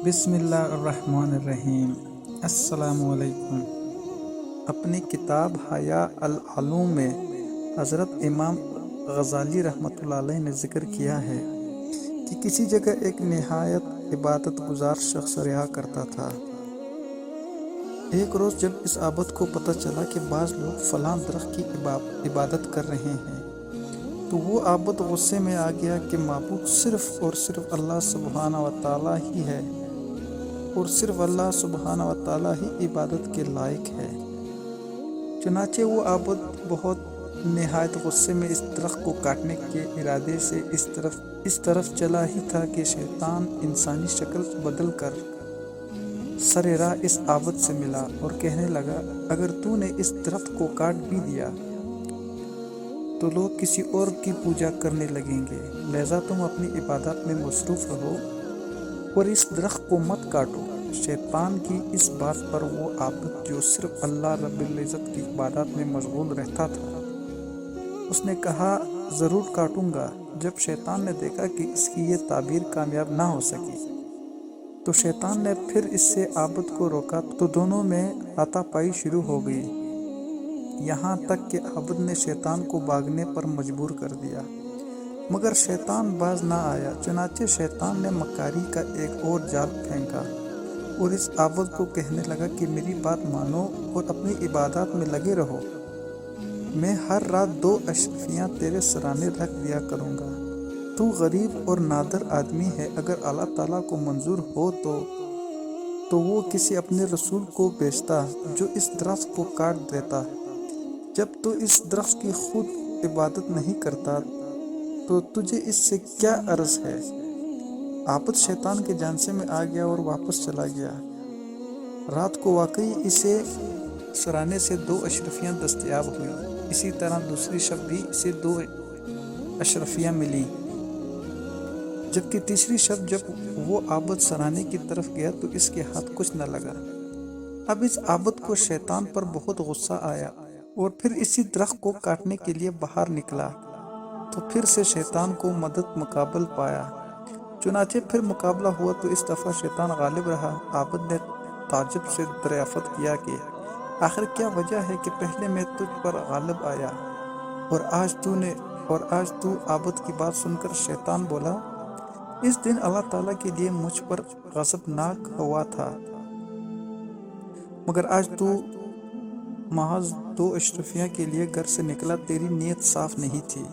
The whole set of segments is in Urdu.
بسم اللہ الرحمن الرحیم۔ السلام علیکم۔ اپنی کتاب حیاء العلوم میں حضرت امام غزالی رحمۃ اللہ علیہ نے ذکر کیا ہے کہ کسی جگہ ایک نہایت عبادت گزار شخص رہا کرتا تھا۔ ایک روز جب اس عابد کو پتہ چلا کہ بعض لوگ فلاں درخت کی عبادت کر رہے ہیں تو وہ عابد غصے میں آ گیا کہ معبود صرف اور صرف اللہ سبحانہ و تعالیٰ ہی ہے اور صرف اللہ سبحانہ و تعالیٰ ہی عبادت کے لائق ہے۔ چنانچہ وہ عابد بہت نہایت غصے میں اس درخت کو کاٹنے کے ارادے سے اس طرف چلا ہی تھا کہ شیطان انسانی شکل بدل کر سر راہ اس عابد سے ملا اور کہنے لگا، اگر تو نے اس درخت کو کاٹ بھی دیا تو لوگ کسی اور کی پوجا کرنے لگیں گے، لہذا تم اپنی عبادت میں مصروف رہو اور اس درخت کو مت کاٹو۔ شیطان کی اس بات پر وہ عابد جو صرف اللہ رب العزت کی عبادت میں مشغول رہتا تھا، اس نے کہا، ضرور کاٹوں گا۔ جب شیطان نے دیکھا کہ اس کی یہ تعبیر کامیاب نہ ہو سکی تو شیطان نے پھر اس سے عابد کو روکا تو دونوں میں ہاتھا پائی شروع ہو گئی، یہاں تک کہ عابد نے شیطان کو بھاگنے پر مجبور کر دیا، مگر شیطان باز نہ آیا۔ چنانچہ شیطان نے مکاری کا ایک اور جال پھینکا اور اس عابد کو کہنے لگا کہ میری بات مانو اور اپنی عبادات میں لگے رہو، میں ہر رات 2 اشرفیاں تیرے سرانے رکھ دیا کروں گا۔ تو غریب اور نادر آدمی ہے، اگر اللہ تعالیٰ کو منظور ہو تو وہ کسی اپنے رسول کو بھیجتا جو اس درخت کو کاٹ دیتا۔ جب تو اس درخت کی خود عبادت نہیں کرتا تو تجھے اس سے کیا عرض ہے؟ عابد شیطان کے جانشے میں آ گیا اور واپس چلا گیا۔ رات کو واقعی اسے سرانے سے 2 اشرفیاں دستیاب ہوئیں۔ اسی طرح دوسری شب بھی اسے 2 اشرفیاں ملیں، جبکہ تیسری شب جب وہ عابد سرانے کی طرف گیا تو اس کے ہاتھ کچھ نہ لگا۔ اب اس عابد کو شیطان پر بہت غصہ آیا اور پھر اسی درخت کو کاٹنے کے لیے باہر نکلا تو پھر سے شیطان کو مدد مقابل پایا۔ چنانچہ پھر مقابلہ ہوا تو اس دفعہ شیطان غالب رہا۔ عابد نے تعجب سے دریافت کیا کہ آخر کیا وجہ ہے کہ پہلے میں تجھ پر غالب آیا اور آج تو عابد کی بات سن کر شیطان بولا، اس دن اللہ تعالیٰ کے لیے مجھ پر غضبناک ہوا تھا، مگر آج تو محض 2 اشرفیاں کے لیے گھر سے نکلا، تیری نیت صاف نہیں تھی۔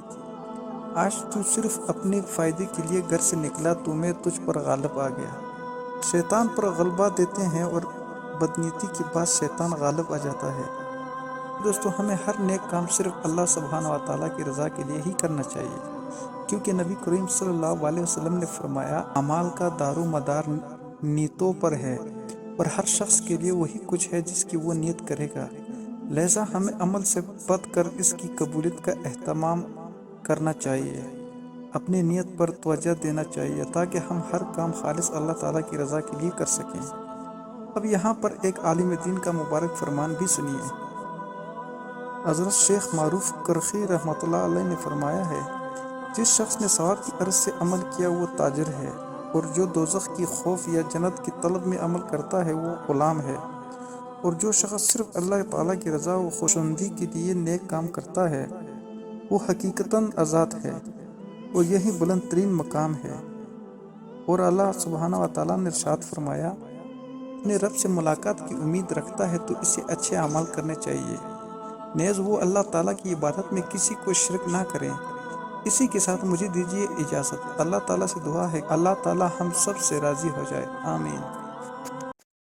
آج تو صرف اپنے فائدے کے لیے گھر سے نکلا تو میں تجھ پر غالب آ گیا۔ شیطان پر غلبہ دیتے ہیں اور بدنیتی کے بعد شیطان غالب آ جاتا ہے۔ دوستو، ہمیں ہر نیک کام صرف اللہ سبحانہ و تعالیٰ کی رضا کے لیے ہی کرنا چاہیے، کیونکہ نبی کریم صلی اللہ علیہ وسلم نے فرمایا، اعمال کا دار و مدار نیتوں پر ہے اور ہر شخص کے لیے وہی کچھ ہے جس کی وہ نیت کرے گا، لہذا ہمیں عمل سے بڑھ کر اس کی قبولیت کا اہتمام کرنا چاہیے، اپنی نیت پر توجہ دینا چاہیے تاکہ ہم ہر کام خالص اللہ تعالیٰ کی رضا کے لیے کر سکیں۔ اب یہاں پر ایک عالم دین کا مبارک فرمان بھی سنیے۔ حضرت شیخ معروف کرخی رحمۃ اللہ علیہ نے فرمایا ہے، جس شخص نے ثواب کی غرض سے عمل کیا وہ تاجر ہے، اور جو دوزخ کی خوف یا جنت کی طلب میں عمل کرتا ہے وہ غلام ہے، اور جو شخص صرف اللہ تعالیٰ کی رضا و خوشنودی کے لیے نیک کام کرتا ہے وہ حقیقتاً آزاد ہے، اور یہی بلند ترین مقام ہے۔ اور اللہ سبحانہ و تعالیٰ نے ارشاد فرمایا، اپنے رب سے ملاقات کی امید رکھتا ہے تو اسے اچھے اعمال کرنے چاہیے، نیز وہ اللہ تعالیٰ کی عبادت میں کسی کو شرک نہ کریں۔ اسی کے ساتھ مجھے دیجیے اجازت۔ اللہ تعالیٰ سے دعا ہے کہ اللہ تعالیٰ ہم سب سے راضی ہو جائے، آمین۔